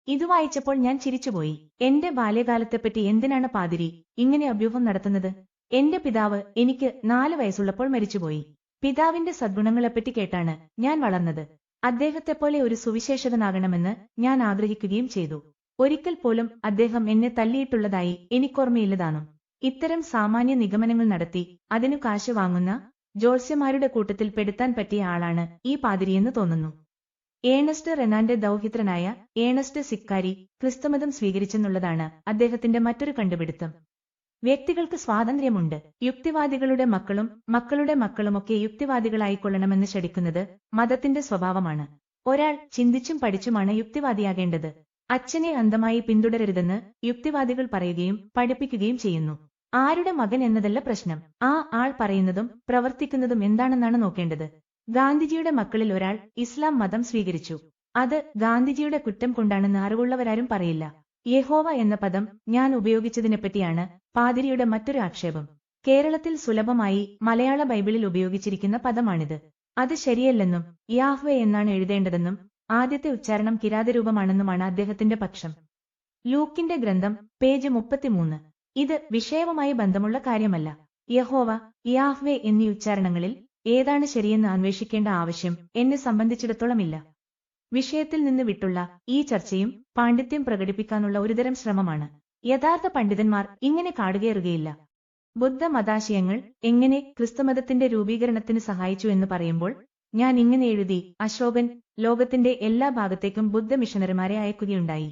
ഇത് വായിച്ചപ്പോൾ ഞാൻ ചിരിച്ചുപോയി. എന്റെ ബാല്യകാലത്തെപ്പറ്റി എന്തിനാണ് പാതിരി ഇങ്ങനെ അഭ്യൂഹം നടത്തുന്നത്? എന്റെ പിതാവ് എനിക്ക് 4 വയസ്സുള്ളപ്പോൾ മരിച്ചുപോയി. പിതാവിന്റെ സദ്ഗുണങ്ങളെപ്പറ്റി കേട്ടാണ് ഞാൻ വളർന്നത്. അദ്ദേഹത്തെപ്പോലെ ഒരു സുവിശേഷകനാകണമെന്ന് ഞാൻ ആഗ്രഹിക്കുകയും ചെയ്തു. ഒരിക്കൽ പോലും അദ്ദേഹം എന്നെ തല്ലിയിട്ടുള്ളതായി എനിക്കോർമ്മയില്ലതാനും. ഇത്തരം സാമാന്യ നിഗമനങ്ങൾ നടത്തി അതിനു കാശ് വാങ്ങുന്ന ജോത്സ്യന്മാരുടെ കൂട്ടത്തിൽ പെടുത്താൻ പറ്റിയ ആളാണ് ഈ പാതിരിയെന്ന് തോന്നുന്നു. ഏണസ്റ്റ് റെനാന്റെ ദൗഹിത്രനായ ഏണസ്റ്റ് സിക്കാരി ക്രിസ്തുമതം സ്വീകരിച്ചെന്നുള്ളതാണ് അദ്ദേഹത്തിന്റെ മറ്റൊരു കണ്ടുപിടുത്തം. വ്യക്തികൾക്ക് സ്വാതന്ത്ര്യമുണ്ട്. യുക്തിവാദികളുടെ മക്കളും മക്കളുടെ മക്കളുമൊക്കെ യുക്തിവാദികളായിക്കൊള്ളണമെന്ന് ശഠിക്കുന്നത് മതത്തിന്റെ സ്വഭാവമാണ്. ഒരാൾ ചിന്തിച്ചും പഠിച്ചുമാണ് യുക്തിവാദിയാകേണ്ടത്. അച്ഛനെ അന്ധമായി പിന്തുടരരുതെന്ന് യുക്തിവാദികൾ പറയുകയും പഠിപ്പിക്കുകയും ചെയ്യുന്നു. ആരുടെ മകൻ എന്നതല്ല പ്രശ്നം, ആ ആൾ പറയുന്നതും പ്രവർത്തിക്കുന്നതും എന്താണെന്നാണ് നോക്കേണ്ടത്. ഗാന്ധിജിയുടെ മക്കളിൽ ഒരാൾ ഇസ്ലാം മതം സ്വീകരിച്ചു. അത് ഗാന്ധിജിയുടെ കുറ്റം കൊണ്ടാണെന്ന് അറിവുള്ളവരാരും പറയില്ല. യഹോവ എന്ന പദം ഞാൻ ഉപയോഗിച്ചതിനെപ്പറ്റിയാണ് പാതിരിയുടെ മറ്റൊരു ആക്ഷേപം. കേരളത്തിൽ സുലഭമായി മലയാള ബൈബിളിൽ ഉപയോഗിച്ചിരിക്കുന്ന പദമാണിത്. അത് ശരിയല്ലെന്നും യാഹ്വേ എന്നാണ് എഴുതേണ്ടതെന്നും ആദ്യത്തെ ഉച്ചാരണം കിരാതരൂപമാണെന്നുമാണ് അദ്ദേഹത്തിന്റെ പക്ഷം. ലൂക്കിന്റെ ഗ്രന്ഥം, പേജ് 33. ഇത് വിഷയവുമായി ബന്ധമുള്ള കാര്യമല്ല. യഹോവ, യാഹ്വേ എന്നീ ഉച്ചാരണങ്ങളിൽ ഏതാണ് ശരിയെന്ന് അന്വേഷിക്കേണ്ട ആവശ്യം എന്നെ സംബന്ധിച്ചിടത്തോളമില്ല. വിഷയത്തിൽ നിന്ന് വിട്ടുള്ള ഈ ചർച്ചയും പാണ്ഡിത്യം പ്രകടിപ്പിക്കാനുള്ള ഒരുതരം ശ്രമമാണ്. യഥാർത്ഥ പണ്ഡിതന്മാർ ഇങ്ങനെ കാടുകയറുകയില്ല. ബുദ്ധമതാശയങ്ങൾ എങ്ങനെ ക്രിസ്തുമതത്തിന്റെ രൂപീകരണത്തിന് സഹായിച്ചു എന്ന് പറയുമ്പോൾ ഞാൻ ഇങ്ങനെ എഴുതി: അശോകൻ ലോകത്തിന്റെ എല്ലാ ഭാഗത്തേക്കും ബുദ്ധ മിഷണറിമാരെ അയക്കുകയുണ്ടായി.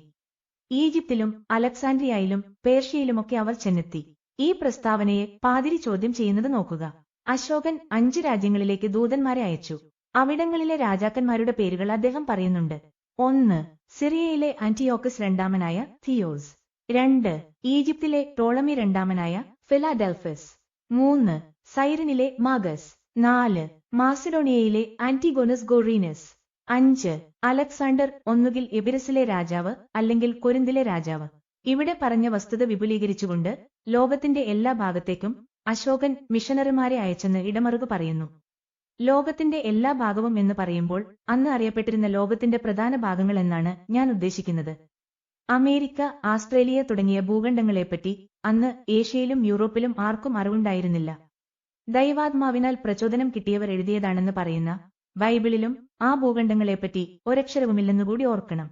ഈജിപ്തിലും അലക്സാൻഡ്രിയയിലും പേർഷ്യയിലുമൊക്കെ അവർ ചെന്നെത്തി. ഈ പ്രസ്താവനയെ പാതിരി ചോദ്യം ചെയ്യുന്നത് നോക്കുക. അശോകൻ 5 രാജ്യങ്ങളിലേക്ക് ദൂതന്മാരെ അയച്ചു. അവിടങ്ങളിലെ രാജാക്കന്മാരുടെ പേരുകൾ അദ്ദേഹം പറയുന്നുണ്ട്. 1. സിറിയയിലെ ആന്റിയോക്കസ് രണ്ടാമനായ തിയോസ്. 2. ഈജിപ്തിലെ ടോളമി രണ്ടാമനായ ഫിലാഡൽഫസ്. 3. സൈറിനിലെ മാഗസ്. 4. മാസിഡോണിയയിലെ ആന്റിഗോനസ് ഗോറീനസ്. 5. അലക്സാണ്ടർ, ഒന്നുകിൽ എബിരസിലെ രാജാവ് അല്ലെങ്കിൽ കൊരിന്തിലെ രാജാവ്. ഇവിടെ പറഞ്ഞ വസ്തുത വിപുലീകരിച്ചുകൊണ്ട് ലോകത്തിന്റെ എല്ലാ ഭാഗത്തേക്കും അശോകൻ മിഷണറിമാരെ അയച്ചെന്ന് ഇടമറുക് പറയുന്നു. ലോകത്തിന്റെ എല്ലാ ഭാഗവും എന്ന് പറയുമ്പോൾ അന്ന് അറിയപ്പെട്ടിരുന്ന ലോകത്തിന്റെ പ്രധാന ഭാഗങ്ങൾ എന്നാണ് ഞാൻ ഉദ്ദേശിക്കുന്നത്. അമേരിക്ക, ആസ്ട്രേലിയ തുടങ്ങിയ ഭൂഖണ്ഡങ്ങളെപ്പറ്റി അന്ന് ഏഷ്യയിലും യൂറോപ്പിലും ആർക്കും അറിവുണ്ടായിരുന്നില്ല. ദൈവാത്മാവിനാൽ പ്രചോദനം കിട്ടിയവർ എഴുതിയതാണെന്ന് പറയുന്ന ബൈബിളിലും ആ ഭൂഖണ്ഡങ്ങളെപ്പറ്റി ഒരക്ഷരവുമില്ലെന്നുകൂടി ഓർക്കണം.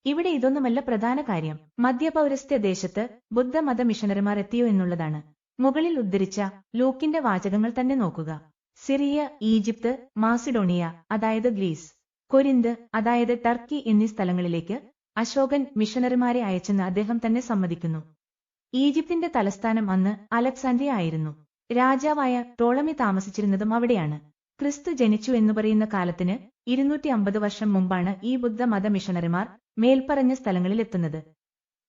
ഇവിടെ ഇതൊന്നുമല്ല പ്രധാന കാര്യം. മധ്യപൗരസ്ത്യ ദേശത്ത് ബുദ്ധമത മിഷണറിമാർ എത്തിയോ എന്നുള്ളതാണ്. മുകളിൽ ഉദ്ധരിച്ച ലൂക്കിന്റെ വാചകങ്ങൾ തന്നെ നോക്കുക. സിറിയ, ഈജിപ്ത്, മാസിഡോണിയ അതായത് ഗ്രീസ്, കൊരിന്ത് അതായത് ടർക്കി എന്നീ സ്ഥലങ്ങളിലേക്ക് അശോകൻ മിഷണറിമാരെ അയച്ചെന്ന് അദ്ദേഹം തന്നെ സമ്മതിക്കുന്നു. ഈജിപ്തിന്റെ തലസ്ഥാനം അന്ന് അലക്സാൻഡ്രിയ ആയിരുന്നു. രാജാവായ ടോളമി താമസിച്ചിരുന്നതും അവിടെയാണ്. ക്രിസ്തു ജനിച്ചു എന്നു പറയുന്ന കാലത്തിന് 250 വർഷം മുമ്പാണ് ഈ ബുദ്ധമത മിഷണറിമാർ മേൽപ്പറഞ്ഞ സ്ഥലങ്ങളിൽ എത്തുന്നത്.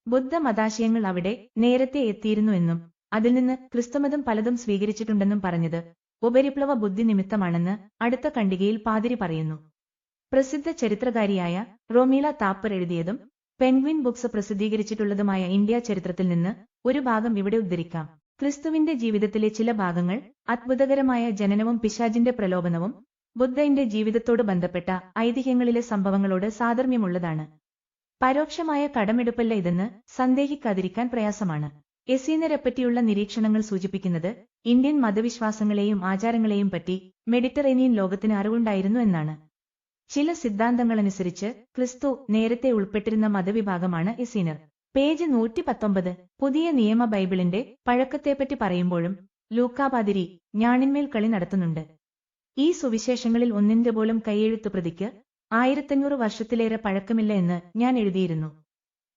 ബുദ്ധമതാശയങ്ങൾ അവിടെ നേരത്തെ എത്തിയിരുന്നുവെന്നും അതിൽ നിന്ന് ക്രിസ്തുമതം പലതും സ്വീകരിച്ചിട്ടുണ്ടെന്നും പറഞ്ഞത് ഉപരിപ്ലവ ബുദ്ധി നിമിത്തമാണെന്ന് അടുത്ത ഖണ്ഡികയിൽ പാതിരി പറയുന്നു. പ്രസിദ്ധ ചരിത്രകാരിയായ റോമീല താപ്പർ എഴുതിയതും പെൻഗ്വിൻ ബുക്സ് പ്രസിദ്ധീകരിച്ചിട്ടുള്ളതുമായ ഇന്ത്യ ചരിത്രത്തിൽ നിന്ന് ഒരു ഭാഗം ഇവിടെ ഉദ്ധരിക്കാം. ക്രിസ്തുവിന്റെ ജീവിതത്തിലെ ചില ഭാഗങ്ങൾ അത്ഭുതകരമായ ജനനവും പിശാചിന്റെ പ്രലോഭനവും ബുദ്ധന്റെ ജീവിതത്തോട് ബന്ധപ്പെട്ട ഐതിഹ്യങ്ങളിലെ സംഭവങ്ങളോട് സാധർമ്യമുള്ളതാണ്. പരോക്ഷമായ കടമെടുപ്പല്ല ഇതെന്ന് സന്ദേഹിക്കാതിരിക്കാൻ പ്രയാസമാണ്. എസീനരെപ്പറ്റിയുള്ള നിരീക്ഷണങ്ങൾ സൂചിപ്പിക്കുന്നത് ഇന്ത്യൻ മതവിശ്വാസങ്ങളെയും ആചാരങ്ങളെയും പറ്റി മെഡിറ്ററേനിയൻ ലോകത്തിന് അറിവുണ്ടായിരുന്നു എന്നാണ്. ചില സിദ്ധാന്തങ്ങളനുസരിച്ച് ക്രിസ്തു നേരത്തെ ഉൾപ്പെട്ടിരുന്ന മതവിഭാഗമാണ് എസീനർ. പേജ് 119. പുതിയ നിയമ ബൈബിളിന്റെ പഴക്കത്തെപ്പറ്റി പറയുമ്പോഴും ലൂക്കാപാതിരി ഞാണിന്മേൽ കളി നടത്തുന്നുണ്ട്. ഈ സുവിശേഷങ്ങളിൽ ഒന്നിന്റെ പോലും കൈയെഴുത്തു പ്രതിക്ക് 1500 വർഷത്തിലേറെ പഴക്കമില്ല എന്ന് ഞാൻ എഴുതിയിരുന്നു.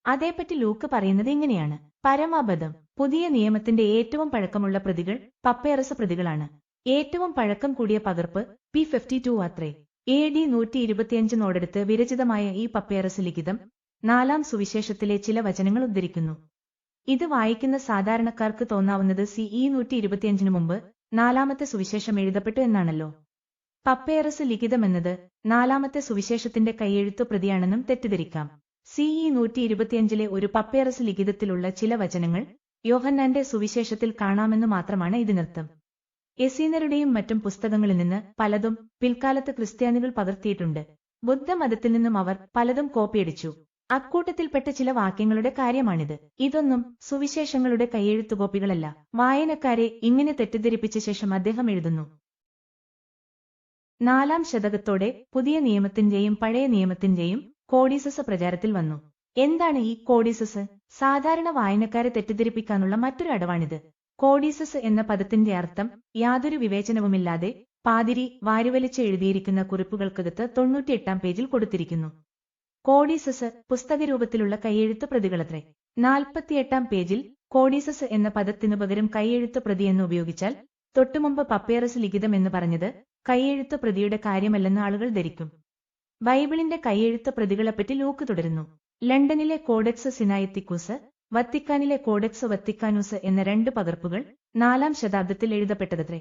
അതേപ്പറ്റി ലൂക്ക് പറയുന്നത് ഇങ്ങനെയാണ്: പരമാബദ്ധം. പുതിയ നിയമത്തിന്റെ ഏറ്റവും പഴക്കമുള്ള പ്രതികൾ പപ്പയറസ് പ്രതികളാണ്. ഏറ്റവും പഴക്കം കൂടിയ പകർപ്പ് P52 അത്രേ. AD 125 വിരചിതമായ ഈ പപ്പയറസ് ലിഖിതം 4-ാം സുവിശേഷത്തിലെ ചില വചനങ്ങൾ ഉദ്ധരിക്കുന്നു. ഇത് വായിക്കുന്ന സാധാരണക്കാർക്ക് തോന്നാവുന്നത് CE 125 മുമ്പ് 4-ാമത്തെ സുവിശേഷം എഴുതപ്പെട്ടു എന്നാണല്ലോ. പപ്പേറസ് ലിഖിതമെന്നത് 4-ാമത്തെ സുവിശേഷത്തിന്റെ കൈയെഴുത്തു പ്രതിയാണെന്നും തെറ്റിദ്ധരിക്കാം. CE 125 ഒരു പപ്പേറസ് ലിഖിതത്തിലുള്ള ചില വചനങ്ങൾ യോഹന്നാന്റെ സുവിശേഷത്തിൽ കാണാമെന്നു മാത്രമാണ് ഇതിനർത്ഥം. എസീനരുടെയും മറ്റും പുസ്തകങ്ങളിൽ നിന്ന് പലതും പിൽക്കാലത്ത് ക്രിസ്ത്യാനികൾ പകർത്തിയിട്ടുണ്ട്. ബുദ്ധമതത്തിൽ നിന്നും അവർ പലതും കോപ്പിയടിച്ചു. അക്കൂട്ടത്തിൽപ്പെട്ട ചില വാക്യങ്ങളുടെ കാര്യമാണിത്. ഇതൊന്നും സുവിശേഷങ്ങളുടെ കൈയെഴുത്തു കോപ്പികളല്ല. വായനക്കാരെ ഇങ്ങനെ തെറ്റിദ്ധരിപ്പിച്ച ശേഷം അദ്ദേഹം എഴുതുന്നു. 4-ാം ശതകത്തോടെ പുതിയ നിയമത്തിന്റെയും പഴയ നിയമത്തിന്റെയും കോഡീസസ് പ്രചാരത്തിൽ വന്നു. എന്താണ് ഈ കോഡീസസ്? സാധാരണ വായനക്കാരെ തെറ്റിദ്ധരിപ്പിക്കാനുള്ള മറ്റൊരു അടവാണിത്. കോഡീസസ് എന്ന പദത്തിന്റെ അർത്ഥം യാതൊരു വിവേചനവുമില്ലാതെ പാതിരി വാരിവലിച്ച് എഴുതിയിരിക്കുന്ന കുറിപ്പുകൾക്കകത്ത് 98-ാം പേജിൽ കൊടുത്തിരിക്കുന്നു. കോഡീസസ് പുസ്തകരൂപത്തിലുള്ള കൈയെഴുത്തു പ്രതികളത്രേ. 48-ാം പേജിൽ കോഡീസസ് എന്ന പദത്തിനു പകരം കൈയെഴുത്തു പ്രതി എന്ന് ഉപയോഗിച്ചാൽ തൊട്ടുമുമ്പ് പപ്പേറസ് ലിഖിതം എന്ന് പറഞ്ഞത് കൈയെഴുത്തു പ്രതിയുടെ കാര്യമല്ലെന്ന് ആളുകൾ ധരിക്കും. ബൈബിളിന്റെ കൈയെഴുത്തു പ്രതികളെപ്പറ്റി ലൂക്ക് തുടരുന്നു. ലണ്ടനിലെ കോഡെക്സ് സിനായത്തിക്കൂസ്, വത്തിക്കാനിലെ കോഡെക്സ് വത്തിക്കാനൂസ് എന്ന 2 പകർപ്പുകൾ 4-ാം ശതാബ്ദത്തിൽ എഴുതപ്പെട്ടതത്രേ.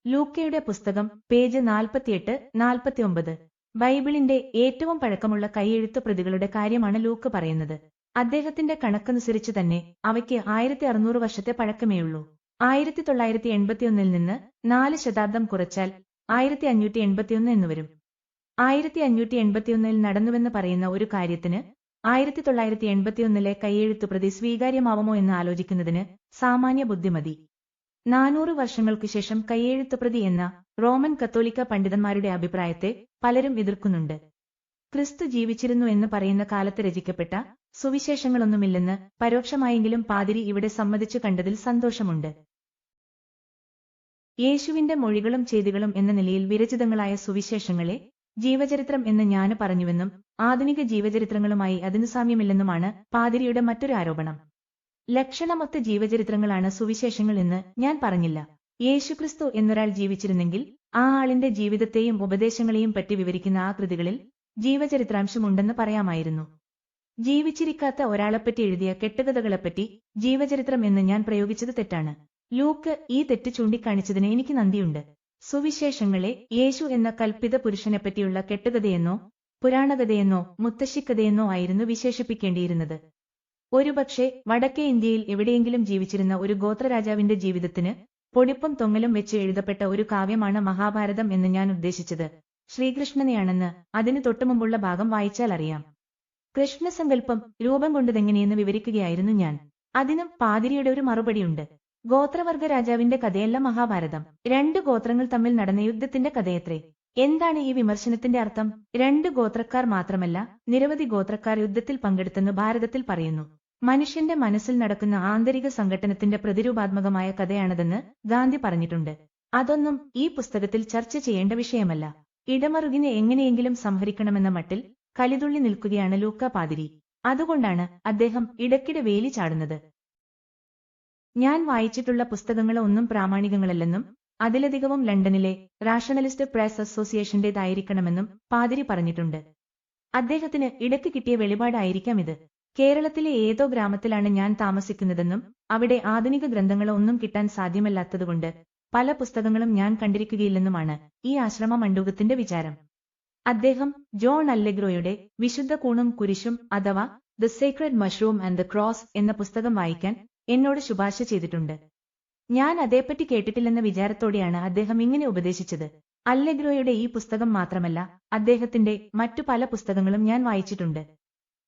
ലൂക്കയുടെ പുസ്തകം പേജ് 48-49. ബൈബിളിന്റെ ഏറ്റവും പഴക്കമുള്ള കൈയെഴുത്തു പ്രതികളുടെ കാര്യമാണ് ലൂക്ക് പറയുന്നത്. അദ്ദേഹത്തിന്റെ കണക്കനുസരിച്ച് തന്നെ അവയ്ക്ക് 1600 വർഷത്തെ പഴക്കമേയുള്ളൂ. 1981 നിന്ന് 4 ശതാബ്ദം കുറച്ചാൽ 1581 എന്നുവരും. 1581 നടന്നുവെന്ന് പറയുന്ന ഒരു കാര്യത്തിന് 1981 കൈയെഴുത്തുപ്രതി സ്വീകാര്യമാവുമോ എന്ന് ആലോചിക്കുന്നതിന് സാമാന്യ ബുദ്ധി മതി. 400 വർഷങ്ങൾക്കു ശേഷം കൈയെഴുത്തുപ്രതി എന്ന റോമൻ കത്തോലിക്ക പണ്ഡിതന്മാരുടെ അഭിപ്രായത്തെ പലരും എതിർക്കുന്നുണ്ട്. ക്രിസ്തു ജീവിച്ചിരുന്നു എന്ന് പറയുന്ന കാലത്ത് രചിക്കപ്പെട്ട സുവിശേഷങ്ങളൊന്നുമില്ലെന്ന് പരോക്ഷമായെങ്കിലും പാതിരി ഇവിടെ സമ്മതിച്ചു കണ്ടതിൽ സന്തോഷമുണ്ട്. യേശുവിന്റെ മൊഴികളും ചെയ്തികളും എന്ന നിലയിൽ വിരചിതങ്ങളായ സുവിശേഷങ്ങളെ ജീവചരിത്രം എന്ന് ഞാൻ പറഞ്ഞുവെന്നും ആധുനിക ജീവചരിത്രങ്ങളുമായി അതിനു സാമ്യമില്ലെന്നുമാണ് പാതിരിയുടെ മറ്റൊരു ആരോപണം. ലക്ഷണമൊത്ത ജീവചരിത്രങ്ങളാണ് സുവിശേഷങ്ങൾ എന്ന് ഞാൻ പറഞ്ഞില്ല. യേശുക്രിസ്തു എന്നൊരാൾ ജീവിച്ചിരുന്നെങ്കിൽ ആ ആളിന്റെ ജീവിതത്തെയും ഉപദേശങ്ങളെയും പറ്റി വിവരിക്കുന്ന ആ കൃതികളിൽ ജീവചരിത്രാംശമുണ്ടെന്ന് പറയാമായിരുന്നു. ജീവിച്ചിരിക്കാത്ത ഒരാളെപ്പറ്റി എഴുതിയ കെട്ടുകഥകളെപ്പറ്റി ജീവചരിത്രം എന്ന് ഞാൻ പ്രയോഗിച്ചത് തെറ്റാണ്. ലൂക്ക് ഈ തെറ്റ് ചൂണ്ടിക്കാണിച്ചതിന് എനിക്ക് നന്ദിയുണ്ട്. സുവിശേഷങ്ങളെ യേശു എന്ന കൽപ്പിത പുരുഷനെപ്പറ്റിയുള്ള കെട്ടുകഥയെന്നോ പുരാണകഥയെന്നോ മുത്തശ്ശിക്കഥയെന്നോ ആയിരുന്നു വിശേഷിപ്പിക്കേണ്ടിയിരുന്നത്. ഒരുപക്ഷെ വടക്കേ ഇന്ത്യയിൽ എവിടെയെങ്കിലും ജീവിച്ചിരുന്ന ഒരു ഗോത്രരാജാവിന്റെ ജീവിതത്തിന് പൊടിപ്പും തൊങ്ങലും വെച്ച് എഴുതപ്പെട്ട ഒരു കാവ്യമാണ് മഹാഭാരതം എന്ന് ഞാൻ ഉദ്ദേശിച്ചത് ശ്രീകൃഷ്ണനെയാണെന്ന് അതിന് തൊട്ടുമുമ്പുള്ള ഭാഗം വായിച്ചാൽ അറിയാം. കൃഷ്ണസങ്കല്പം രൂപം കൊണ്ടതെങ്ങനെയെന്ന് വിവരിക്കുകയായിരുന്നു ഞാൻ. അതിനും പാതിരിയുടെ ഒരു മറുപടിയുണ്ട്. ഗോത്രവർഗ രാജാവിന്റെ കഥയല്ല മഹാഭാരതം, 2 ഗോത്രങ്ങൾ തമ്മിൽ നടന്ന യുദ്ധത്തിന്റെ കഥയത്രേ. എന്താണ് ഈ വിമർശനത്തിന്റെ അർത്ഥം? 2 ഗോത്രക്കാർ മാത്രമല്ല, നിരവധി ഗോത്രക്കാർ യുദ്ധത്തിൽ പങ്കെടുത്തെന്ന് ഭാരതത്തിൽ പറയുന്നു. മനുഷ്യന്റെ മനസ്സിൽ നടക്കുന്ന ആന്തരിക സംഘട്ടനത്തിന്റെ പ്രതിരൂപാത്മകമായ കഥയാണതെന്ന് ഗാന്ധി പറഞ്ഞിട്ടുണ്ട്. അതൊന്നും ഈ പുസ്തകത്തിൽ ചർച്ച ചെയ്യേണ്ട വിഷയമല്ല. ഇടമറുകിനെ എങ്ങനെയെങ്കിലും സംഹരിക്കണമെന്ന മട്ടിൽ കലിതുള്ളി നിൽക്കുകയാണ് ലൂക്ക പാതിരി. അതുകൊണ്ടാണ് അദ്ദേഹം ഇടയ്ക്കിടെ വേലി ചാടുന്നത്. ഞാൻ വായിച്ചിട്ടുള്ള പുസ്തകങ്ങൾ ഒന്നും പ്രാമാണികങ്ങളല്ലെന്നും അതിലധികവും ലണ്ടനിലെ റാഷണലിസ്റ്റ് പ്രസ് അസോസിയേഷന്റേതായിരിക്കണമെന്നും പാതിരി പറഞ്ഞിട്ടുണ്ട്. അദ്ദേഹത്തിന് ഇടയ്ക്ക് കിട്ടിയ വെളിപാടായിരിക്കാം ഇത്. കേരളത്തിലെ ഏതോ ഗ്രാമത്തിലാണ് ഞാൻ താമസിക്കുന്നതെന്നും അവിടെ ആധുനിക ഗ്രന്ഥങ്ങളോ ഒന്നും കിട്ടാൻ സാധ്യമല്ലാത്തതുകൊണ്ട് പല പുസ്തകങ്ങളും ഞാൻ കണ്ടിരിക്കുകയില്ലെന്നുമാണ് ഈ ആശ്രമ മണ്ഡൂകത്തിന്റെ വിചാരം. അദ്ദേഹം ജോൺ അല്ലെഗ്രോയുടെ വിശുദ്ധ കൂണും കുരിശും അഥവാ the Sacred mushroom and the cross എന്ന പുസ്തകം വായിക്കാൻ എന്നോട് ശുപാർശ ചെയ്തിട്ടുണ്ട്. ഞാൻ അതേപ്പറ്റി കേട്ടിട്ടില്ലെന്ന വിചാരത്തോടെയാണ് അദ്ദേഹം ഇങ്ങനെ ഉപദേശിച്ചത്. അല്ലെഗ്രോയുടെ ഈ പുസ്തകം മാത്രമല്ല, അദ്ദേഹത്തിന്റെ മറ്റു പല പുസ്തകങ്ങളും ഞാൻ വായിച്ചിട്ടുണ്ട്.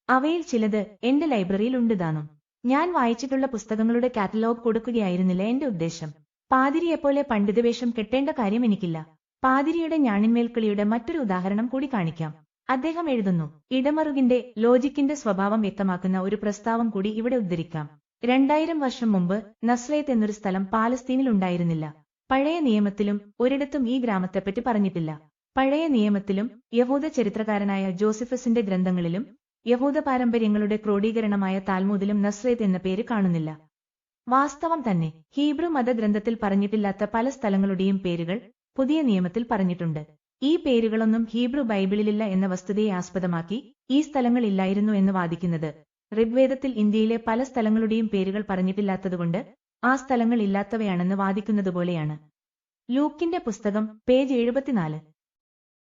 അവയിൽ ചിലത് എന്റെ ലൈബ്രറിയിൽ ഉണ്ട് താനും. ഞാൻ വായിച്ചിട്ടുള്ള പുസ്തകങ്ങളുടെ കാറ്റലോഗ് കൊടുക്കുകയായിരുന്നില്ല എന്റെ ഉദ്ദേശം. പാതിരിയെപ്പോലെ പണ്ഡിതവേഷം കെട്ടേണ്ട കാര്യം എനിക്കില്ല. പാതിരിയുടെ ഞാണിന്മേൽക്കളിയുടെ മറ്റൊരു ഉദാഹരണം കൂടി കാണിക്കാം. അദ്ദേഹം എഴുതുന്നു, ഇടമറുകിന്റെ ലോജിക്കിന്റെ സ്വഭാവം വ്യക്തമാക്കുന്ന ഒരു പ്രസ്താവം കൂടി ഇവിടെ ഉദ്ധരിക്കാം. 2000 വർഷം മുമ്പ് നസ്രേത്ത് എന്നൊരു സ്ഥലം പാലസ്തീനിൽ ഉണ്ടായിരുന്നില്ല. പഴയ നിയമത്തിലും ഒരിടത്തും ഈ ഗ്രാമത്തെപ്പറ്റി പറഞ്ഞിട്ടില്ല. പഴയ നിയമത്തിലും യഹൂദ ചരിത്രകാരനായ ജോസിഫസിന്റെ ഗ്രന്ഥങ്ങളിലും യഹൂദ പാരമ്പര്യങ്ങളുടെ ക്രോഡീകരണമായ താൽമൂദിലും നസ്രേത്ത് എന്ന പേര് കാണുന്നില്ല. വാസ്തവം തന്നെ ഹീബ്രു മതഗ്രന്ഥത്തിൽ പറഞ്ഞിട്ടില്ലാത്ത പല സ്ഥലങ്ങളുടെയും പേരുകൾ പുതിയ നിയമത്തിൽ പറഞ്ഞിട്ടുണ്ട്. ഈ പേരുകളൊന്നും ഹീബ്രു ബൈബിളിലില്ല എന്ന വസ്തുതയെ ആസ്പദമാക്കി ഈ സ്ഥലങ്ങൾ ഇല്ലായിരുന്നു എന്ന് വാദിക്കുന്നത് ഋഗ്വേദത്തിൽ ഇന്ത്യയിലെ പല സ്ഥലങ്ങളുടെയും പേരുകൾ പറഞ്ഞിട്ടില്ലാത്തതുകൊണ്ട് ആ സ്ഥലങ്ങൾ ഇല്ലാത്തവയാണെന്ന് വാദിക്കുന്നതുപോലെയാണ്. ലൂക്കിന്റെ പുസ്തകം പേജ് 74.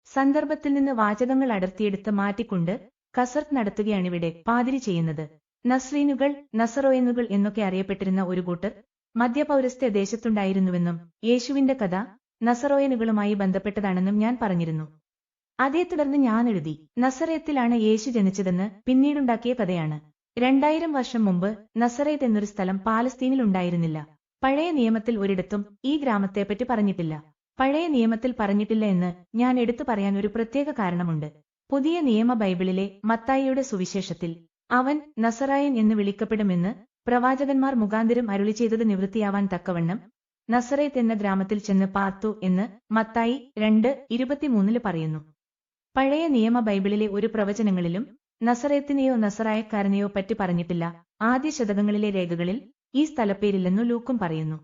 സന്ദർഭത്തിൽ നിന്ന് വാചകങ്ങൾ അടർത്തിയെടുത്ത് മാറ്റിക്കൊണ്ട് കസർത്ത് നടത്തുകയാണിവിടെ പാതിരി ചെയ്യുന്നത്. നസ്രീനുകൾ, നസറോയനുകൾ എന്നൊക്കെ അറിയപ്പെട്ടിരുന്ന ഒരു കൂട്ടർ മധ്യപൗരസ്ത്യ ദേശത്തുണ്ടായിരുന്നുവെന്നും യേശുവിന്റെ കഥ നസറോയനുകളുമായി ബന്ധപ്പെട്ടതാണെന്നും ഞാൻ പറഞ്ഞിരുന്നു. അതേ തുടർന്ന് ഞാൻ എഴുതി, നസറേത്തിലാണ് യേശു ജനിച്ചതെന്ന് പിന്നീടുണ്ടാക്കിയ കഥയാണ്. 2000 വർഷം മുമ്പ് നസറേത്ത് എന്നൊരു സ്ഥലം പാലസ്തീനിൽ ഉണ്ടായിരുന്നില്ല. പഴയ നിയമത്തിൽ ഒരിടത്തും ഈ ഗ്രാമത്തെപ്പറ്റി പറഞ്ഞിട്ടില്ല. പഴയ നിയമത്തിൽ പറഞ്ഞിട്ടില്ല എന്ന് ഞാൻ എടുത്തു പറയാൻ ഒരു പ്രത്യേക കാരണമുണ്ട്. പുതിയ നിയമ ബൈബിളിലെ മത്തായിയുടെ സുവിശേഷത്തിൽ അവൻ നസറായൻ എന്ന് വിളിക്കപ്പെടുമെന്ന് പ്രവാചകന്മാർ മുഖാന്തരം അരുളി ചെയ്തത് നിവൃത്തിയാവാൻ തക്കവണ്ണം നസറേത്ത് എന്ന ഗ്രാമത്തിൽ ചെന്ന് പാർത്തു എന്ന് മത്തായി 2:23 പറയുന്നു. പഴയ നിയമ ബൈബിളിലെ ഒരു പ്രവചനങ്ങളിലും നസറേത്തിനെയോ നസറായക്കാരനെയോ പറ്റി പറഞ്ഞിട്ടില്ല. ആദ്യ ശതകങ്ങളിലെ രേഖകളിൽ ഈ സ്ഥലപ്പേരില്ലെന്നു ലൂക്കും പറയുന്നു.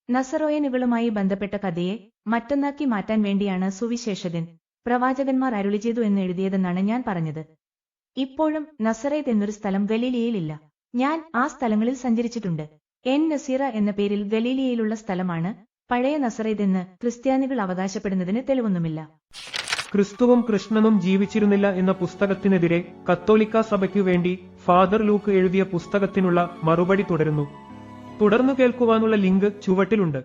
നസറോയനുകളുമായി ബന്ധപ്പെട്ട കഥയെ മറ്റൊന്നാക്കി മാറ്റാൻ വേണ്ടിയാണ് സുവിശേഷകൻ പ്രവാചകന്മാർ അരുളി ചെയ്തു എന്ന് എഴുതിയതെന്നാണ് ഞാൻ പറഞ്ഞത്. ഇപ്പോഴും നസറേത്ത് എന്നൊരു സ്ഥലം ഗലീലിയയിലില്ല. ഞാൻ ആ സ്ഥലങ്ങളിൽ സഞ്ചരിച്ചിട്ടുണ്ട്. എൻ നസീറ എന്ന പേരിൽ ഗലീലിയയിലുള്ള സ്ഥലമാണ് പഴയ നസറേത്ത് എന്ന് ക്രിസ്ത്യാനികൾ അവകാശപ്പെടുന്നതിന് തെളിവൊന്നുമില്ല. ക്രിസ്തുവും കൃഷ്ണനും ജീവിച്ചിരുന്നില്ല എന്ന പുസ്തകത്തിനെതിരെ കത്തോലിക്കാ സഭയ്ക്കു വേണ്ടി ഫാദർ ലൂക്ക് എഴുതിയ പുസ്തകത്തിനുള്ള മറുപടി തുടരുന്നു. തുടർന്നു കേൾക്കുവാനുള്ള ലിങ്ക് ചുവട്ടിലുണ്ട്.